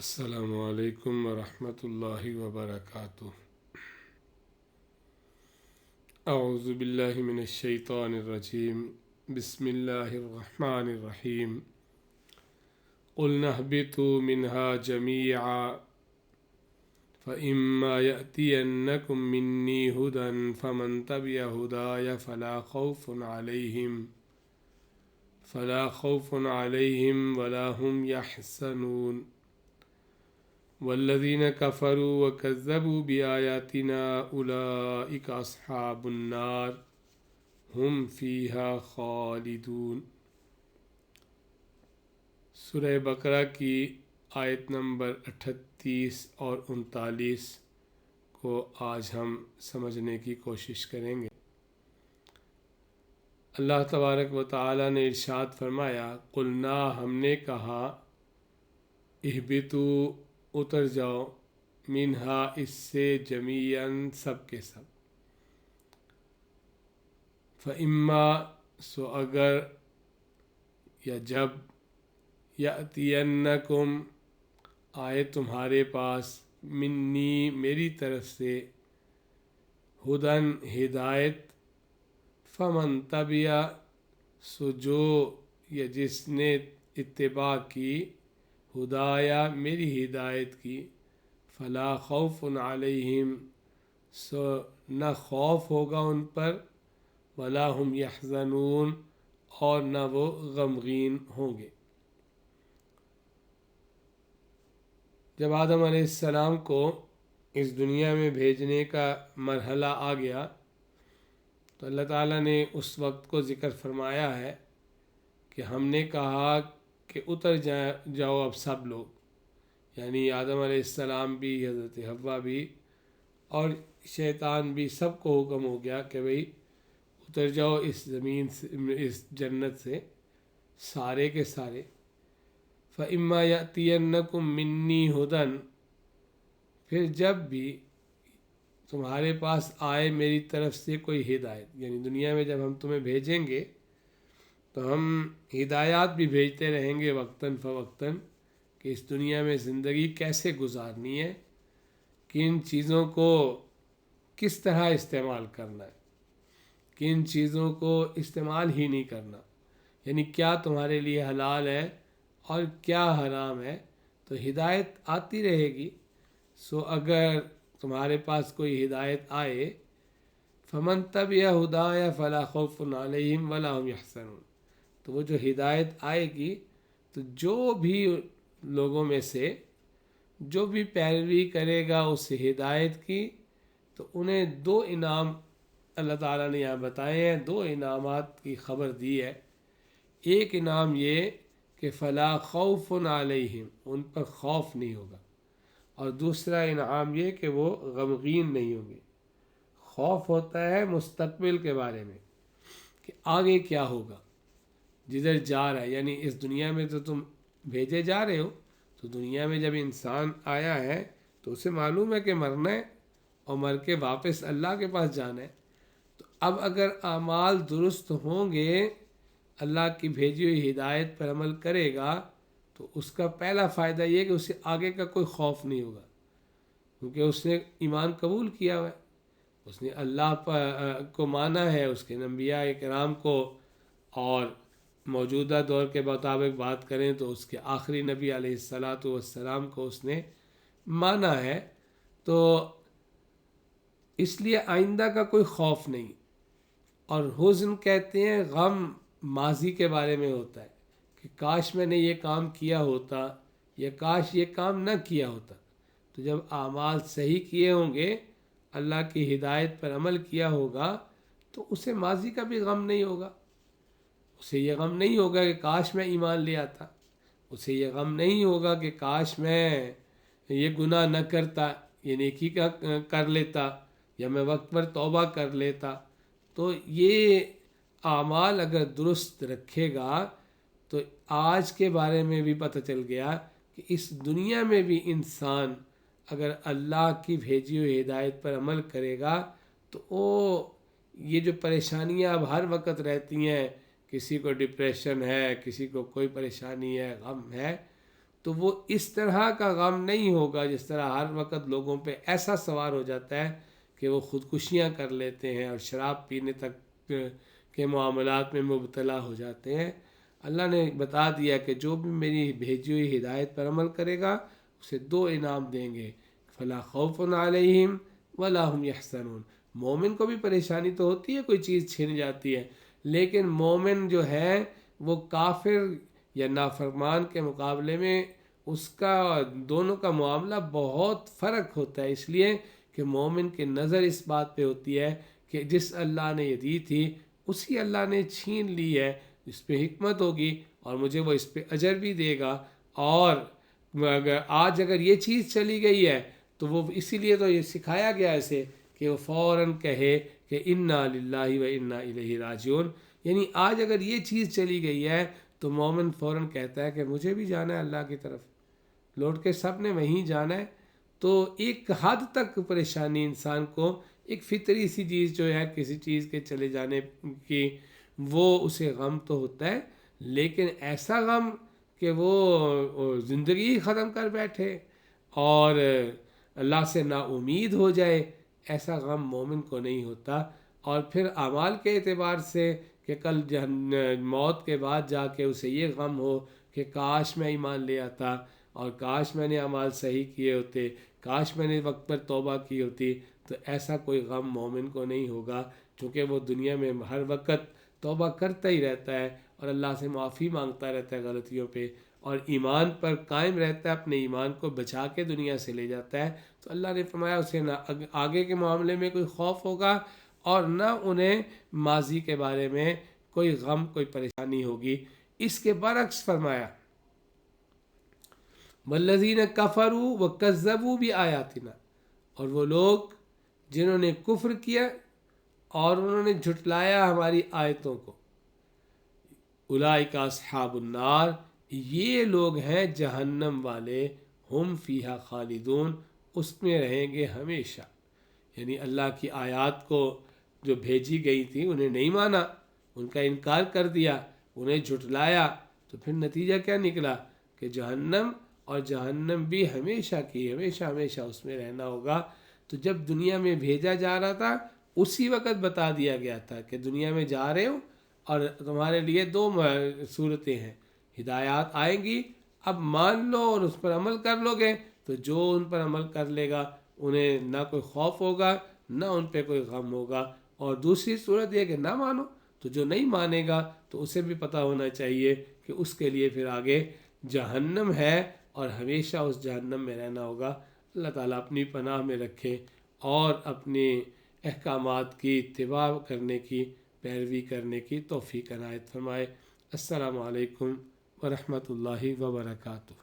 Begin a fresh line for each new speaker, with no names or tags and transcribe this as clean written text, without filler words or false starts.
السلام علیکم ورحمۃ اللہ وبرکاتہ۔ اعوذ باللہ من الشیطان الرجیم، بسم اللہ الرحمن الرحیم۔ قلنا اهبطوا منها جميعا فإما يأتينكم مني هدى فمن تبع هداي فلا خوف عليهم ولا هم يحزنون والذين كفروا وكذبوا بآياتنا أولئك أصحاب النار هم فيها خالدون۔ سورہ بقرہ کی آیت نمبر 38 اور 39 کو آج ہم سمجھنے کی کوشش کریں گے۔ اللہ تبارک و تعالی نے ارشاد فرمایا، قلنا ہم نے کہا، اہبطوا اتر جاؤ، منہا اس سے، جمیعاً سب کے سب، فإما سو اگر یا جب، یأتینکم آئے تمہارے پاس، منی میری طرف سے، ہدن ہدایت، فمن تبع سو جو یا جس نے اتباع کی، ہدایہ میری ہدایت کی، فلا خوف علیہم سو نہ خوف ہوگا ان پر، ولا ہم یحزنون اور نہ وہ غمگین ہوں گے۔ جب آدم علیہ السلام کو اس دنیا میں بھیجنے کا مرحلہ آ گیا تو اللہ تعالیٰ نے اس وقت کو ذکر فرمایا ہے کہ ہم نے کہا کہ اتر جاؤ اب سب لوگ، یعنی آدم علیہ السلام بھی، حضرت حوا بھی اور شیطان بھی، سب کو حکم ہو گیا کہ بھئی اتر جاؤ اس زمین سے، اس جنت سے، سارے کے سارے۔ فَإِمَّا يَأْتِيَنَّكُم مِّنِّي هُدًى پھر جب بھی تمہارے پاس آئے میری طرف سے کوئی ہدایت، یعنی دنیا میں جب ہم تمہیں بھیجیں گے تو ہم ہدایات بھی بھیجتے رہیں گے وقتاً فوقتاً کہ اس دنیا میں زندگی کیسے گزارنی ہے، کن چیزوں کو کس طرح استعمال کرنا ہے، کن چیزوں کو استعمال ہی نہیں کرنا، یعنی کیا تمہارے لیے حلال ہے اور کیا حرام ہے، تو ہدایت آتی رہے گی۔ سو اگر تمہارے پاس کوئی ہدایت آئے، فمن تبع ہدایا فلا خوف علیہم ولا هم یحزنون، تو وہ جو ہدایت آئے گی تو جو بھی لوگوں میں سے جو بھی پیروی کرے گا اس ہدایت کی، تو انہیں دو انعام اللہ تعالیٰ نے یہاں بتائے ہیں، دو انعامات کی خبر دی ہے۔ ایک انعام یہ کہ فلا خوف علیہم، ان پر خوف نہیں ہوگا، اور دوسرا انعام یہ کہ وہ غمگین نہیں ہوں گے۔ خوف ہوتا ہے مستقبل کے بارے میں کہ آگے کیا ہوگا، جدھر جا رہا ہے، یعنی اس دنیا میں تو تم بھیجے جا رہے ہو، تو دنیا میں جب انسان آیا ہے تو اسے معلوم ہے کہ مرنا ہے اور مر کے واپس اللہ کے پاس جانا ہے۔ تو اب اگر اعمال درست ہوں گے، اللہ کی بھیجی ہوئی ہدایت پر عمل کرے گا، تو اس کا پہلا فائدہ یہ کہ اسے آگے کا کوئی خوف نہیں ہوگا، کیونکہ اس نے ایمان قبول کیا ہوا ہے، اس نے اللہ کو مانا ہے، اس کے انبیاء کرام کو، اور موجودہ دور کے مطابق بات کریں تو اس کے آخری نبی علیہ السلام کو اس نے مانا ہے، تو اس لیے آئندہ کا کوئی خوف نہیں۔ اور حزن کہتے ہیں غم ماضی کے بارے میں ہوتا ہے کہ کاش میں نے یہ کام کیا ہوتا یا کاش یہ کام نہ کیا ہوتا۔ تو جب اعمال صحیح کیے ہوں گے، اللہ کی ہدایت پر عمل کیا ہوگا، تو اسے ماضی کا بھی غم نہیں ہوگا، اسے یہ غم نہیں ہوگا کہ کاش میں ایمان لے آتا، اسے یہ غم نہیں ہوگا کہ کاش میں یہ گناہ نہ کرتا، یہ نیکی کا کر لیتا، یا میں وقت پر توبہ کر لیتا۔ تو یہ اعمال اگر درست رکھے گا تو آج کے بارے میں بھی پتہ چل گیا کہ اس دنیا میں بھی انسان اگر اللہ کی بھیجی ہوئی ہدایت پر عمل کرے گا تو یہ جو پریشانیاں اب ہر وقت رہتی ہیں، کسی کو ڈپریشن ہے، کسی کو کوئی پریشانی ہے، غم ہے، تو وہ اس طرح کا غم نہیں ہوگا جس طرح ہر وقت لوگوں پہ ایسا سوار ہو جاتا ہے کہ وہ خودکشیاں کر لیتے ہیں اور شراب پینے تک کے معاملات میں مبتلا ہو جاتے ہیں۔ اللہ نے بتا دیا کہ جو بھی میری بھیجی ہوئی ہدایت پر عمل کرے گا اسے 2 انعام دیں گے، فلا خوف علیہم ولا هم یحزنون۔ مومن کو بھی پریشانی تو ہوتی ہے، کوئی چیز چھن جاتی ہے، لیکن مومن جو ہے وہ کافر یا نافرمان کے مقابلے میں اس کا دونوں کا معاملہ بہت فرق ہوتا ہے، اس لیے کہ مومن کی نظر اس بات پہ ہوتی ہے کہ جس اللہ نے یہ دی تھی اسی اللہ نے چھین لی ہے، اس پہ حکمت ہوگی اور مجھے وہ اس پہ اجر بھی دے گا۔ اور اگر یہ چیز چلی گئی ہے تو وہ اسی لیے تو یہ سکھایا گیا اسے کہ وہ فوراً کہے کہ انا للہ و انا الیہ راجعون، یعنی آج اگر یہ چیز چلی گئی ہے تو مومن فوراً کہتا ہے کہ مجھے بھی جانا ہے اللہ کی طرف، لوٹ کے سب نے وہیں جانا ہے۔ تو ایک حد تک پریشانی انسان کو ایک فطری سی چیز جو ہے کسی چیز کے چلے جانے کی، وہ اسے غم تو ہوتا ہے، لیکن ایسا غم کہ وہ زندگی ختم کر بیٹھے اور اللہ سے نا امید ہو جائے، ایسا غم مومن کو نہیں ہوتا۔ اور پھر اعمال کے اعتبار سے کہ کل موت کے بعد جا کے اسے یہ غم ہو کہ کاش میں ایمان لے آتا اور کاش میں نے اعمال صحیح کیے ہوتے، کاش میں نے وقت پر توبہ کی ہوتی، تو ایسا کوئی غم مومن کو نہیں ہوگا، کیونکہ وہ دنیا میں ہر وقت توبہ کرتا ہی رہتا ہے اور اللہ سے معافی مانگتا رہتا ہے غلطیوں پہ، اور ایمان پر قائم رہتا ہے، اپنے ایمان کو بچا کے دنیا سے لے جاتا ہے۔ تو اللہ نے فرمایا اسے نہ آگے کے معاملے میں کوئی خوف ہوگا اور نہ انہیں ماضی کے بارے میں کوئی غم، کوئی پریشانی ہوگی۔ اس کے برعکس فرمایا والذین کفروا وکذبوا بآیاتنا، اور وہ لوگ جنہوں نے کفر کیا اور انہوں نے جھٹلایا ہماری آیتوں کو، اولئک اصحاب النار، یہ لوگ ہیں جہنم والے، ہم فیہا خالدون، اس میں رہیں گے ہمیشہ۔ یعنی اللہ کی آیات کو جو بھیجی گئی تھی انہیں نہیں مانا، ان کا انکار کر دیا، انہیں جھٹلایا، تو پھر نتیجہ کیا نکلا کہ جہنم، اور جہنم بھی ہمیشہ کی ہمیشہ ہمیشہ اس میں رہنا ہوگا۔ تو جب دنیا میں بھیجا جا رہا تھا اسی وقت بتا دیا گیا تھا کہ دنیا میں جا رہے ہو اور تمہارے لیے 2 صورتیں ہیں، ہدایات آئیں گی، اب مان لو اور اس پر عمل کر لو گے تو جو ان پر عمل کر لے گا انہیں نہ کوئی خوف ہوگا نہ ان پہ کوئی غم ہوگا، اور دوسری صورت یہ کہ نہ مانو تو جو نہیں مانے گا تو اسے بھی پتہ ہونا چاہیے کہ اس کے لیے پھر آگے جہنم ہے اور ہمیشہ اس جہنم میں رہنا ہوگا۔ اللہ تعالیٰ اپنی پناہ میں رکھے اور اپنے احکامات کی اتباع کرنے کی، پیروی کرنے کی توفیق عنایت فرمائے۔ السلام علیکم ورحمۃ اللہ وبرکاتہ۔